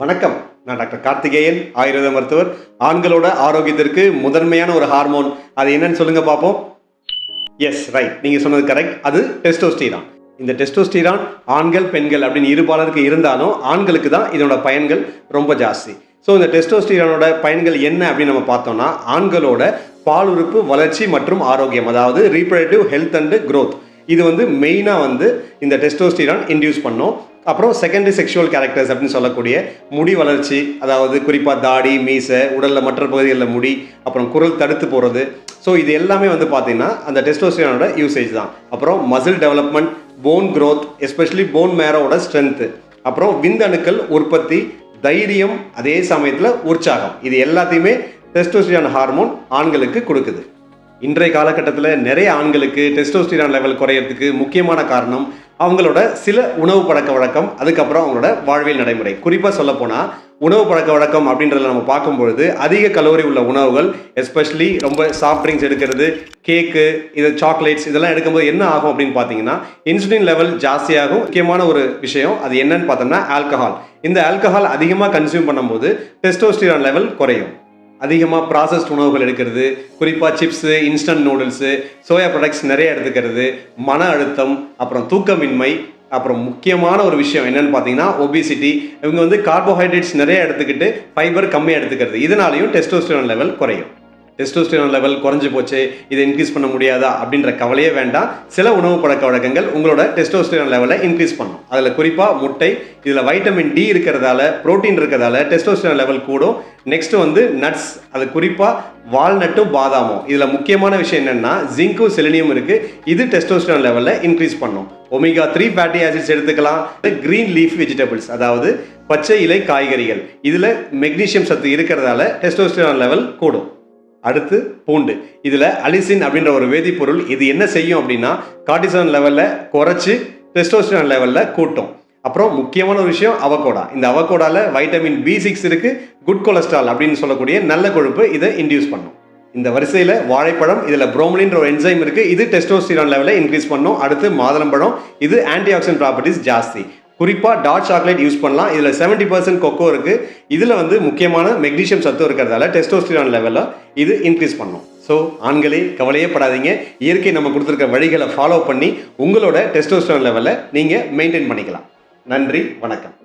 வணக்கம். நான் டாக்டர் கார்த்திகேயன், ஆயுர்வேத மருத்துவர். ஆண்களோட ஆரோக்கியத்திற்கு முதன்மையான ஒரு ஹார்மோன் அது என்னன்னு சொல்லுங்க பார்ப்போம். எஸ், ரைட், நீங்க சொன்னது கரெக்ட். அது டெஸ்டோஸ்டிரான். இந்த டெஸ்டோஸ்டிரான் ஆண்கள் பெண்கள் அப்படின்னு இருபாலருக்கு இருந்தாலும் ஆண்களுக்கு தான் இதனோட பயன்கள் ரொம்ப ஜாஸ்தி. ஸோ இந்த டெஸ்டோஸ்டிரானோட பயன்கள் என்ன அப்படின்னு நம்ம பார்த்தோம்னா, ஆண்களோட பாலுறுப்பு வளர்ச்சி மற்றும் ஆரோக்கியம், அதாவது ரீப்ரடக்டிவ் ஹெல்த் அண்ட் growth, இது மெயினாக இந்த டெஸ்டோஸ்டிரான் இன்டியூஸ் பண்ணும். அப்புறம் செகண்டரி செக்ஷுவல் கேரக்டர்ஸ் அப்படின்னு சொல்லக்கூடிய முடி வளர்ச்சி, அதாவது குறிப்பாக தாடி, மீசை, உடலில் மற்ற பகுதிகளில் முடி, அப்புறம் குரல் தடுத்து போகிறது. ஸோ இது எல்லாமே பார்த்தீங்கன்னா அந்த டெஸ்டோஸ்டிரானோட யூசேஜ் தான். அப்புறம் muscle development, bone growth, especially bone மேரோட ஸ்ட்ரென்த்து, அப்புறம் விந்தணுக்கள் உற்பத்தி, தைரியம், அதே சமயத்தில் உற்சாகம், இது எல்லாத்தையுமே டெஸ்டோஸ்டிரான் ஹார்மோன் ஆண்களுக்கு கொடுக்குது. இன்றைய காலகட்டத்தில் நிறைய ஆண்களுக்கு டெஸ்டோஸ்டிரான் லெவல் குறையிறதுக்கு முக்கியமான காரணம் அவங்களோட சில உணவு பழக்க வழக்கம், அதுக்கப்புறம் அவங்களோட வாழ்வியல் நடைமுறை. குறிப்பாக சொல்லப்போனால் உணவு பழக்க வழக்கம் அப்படின்றத நம்ம பார்க்கும்பொழுது அதிக கலோரி உள்ள உணவுகள், எஸ்பெஷலி ரொம்ப சாஃப்ட் ட்ரிங்க்ஸ் எடுக்கிறது, கேக்கு, இது சாக்லேட்ஸ், இதெல்லாம் எடுக்கும்போது என்ன ஆகும் அப்படின்னு பார்த்தீங்கன்னா இன்சுலின் லெவல் ஜாஸ்தியாகும். முக்கியமான ஒரு விஷயம் அது என்னன்னு பார்த்தோம்னா ஆல்கஹால். இந்த ஆல்கஹால் அதிகமாக கன்சியூம் பண்ணும்போது டெஸ்டோஸ்டிரான் லெவல் குறையும். அதிகமாக ப்ராசஸ்ட் உணவுகள் எடுக்கிறது, குறிப்பாக chips, instant noodles, soya products நிறைய எடுத்துக்கிறது, மன அழுத்தம், அப்புறம் தூக்கமின்மை, அப்புறம் முக்கியமான ஒரு விஷயம் என்னன்னு பார்த்தீங்கன்னா ஒபிசிட்டி. இவங்க கார்போஹைட்ரேட்ஸ் நிறைய எடுத்துக்கிட்டு ஃபைபர் கம்மியாக எடுத்துக்கிறது, இதனாலையும் டெஸ்டோஸ்டிரான் லெவல் குறையும். டெஸ்டோஸ்டிரான் லெவல் குறைஞ்சு போச்சு, இதை இன்க்ரீஸ் பண்ண முடியாதா அப்படின்ற கவலையே வேண்டாம். சில உணவு பழக்க வழக்கங்கள் உங்களோட டெஸ்டோஸ்டிரான் லெவலை இன்க்ரீஸ் பண்ணும். அதில் குறிப்பாக முட்டை, இதில் வைட்டமின் டி இருக்கிறதால, புரோட்டீன் இருக்கிறதால டெஸ்டோஸ்டிரான் லெவல் கூடும். நெக்ஸ்ட் நட்ஸ், அது குறிப்பாக வால்நட்டும் பாதாமும். இதில் முக்கியமான விஷயம் என்னென்னா ஜிங்கும் செலினியம் இருக்குது, இது டெஸ்டோஸ்டிரான் லெவலில் இன்க்ரீஸ் பண்ணும். ஒமேகா 3 ஃபேட்டி ஆசிட்ஸ் எடுத்துக்கலாம். கிரீன் லீஃப் வெஜிடபிள்ஸ், அதாவது பச்சை இலை காய்கறிகள், இதில் மெக்னீஷியம் சத்து இருக்கிறதால டெஸ்டோஸ்டிரான் லெவல் கூடும். அடுத்து பூண்டு, இதில் அலிசின் அப்படின்ற ஒரு வேதிப்பொருள். இது என்ன செய்யும் அப்படின்னா கார்டிசான் லெவலில் குறைச்சி டெஸ்டோஸ்டிரான் லெவலில் கூட்டும். அப்புறம் முக்கியமான ஒரு விஷயம் அவகோடா. இந்த அவகோடாவில் வைட்டமின் B6 இருக்குது, குட் கொலஸ்ட்ரால் அப்படின்னு சொல்லக்கூடிய நல்ல கொழுப்பு, இதை இன்டியூஸ் பண்ணும். இந்த வரிசையில் வாழைப்பழம், இதில் புரோமலின்ற ஒரு என்சைம் இருக்குது, இது டெஸ்டோஸ்டிரான் லெவலை இன்க்ரீஸ் பண்ணும். அடுத்து மாதுளம்பழம், இது ஆன்டி ஆக்சிடென்ட் ப்ராப்பர்ட்டிஸ் ஜாஸ்தி. குறிப்பாக டார்க் சாக்லேட் யூஸ் பண்ணலாம். இதில் 70% கொக்கோ இருக்குது. இதில் முக்கியமான மெக்னீஷியம் சத்து இருக்கிறதால டெஸ்டோஸ்டிரான் லெவலில் இது இன்க்ரீஸ் பண்ணும். ஸோ ஆண்களே கவலையே படாதீங்க. இயற்கை நம்ம கொடுத்துருக்க வழிகளை ஃபாலோ பண்ணி உங்களோட டெஸ்டோஸ்டிரான் லெவலை நீங்கள் மெயின்டைன் பண்ணிக்கலாம். நன்றி, வணக்கம்.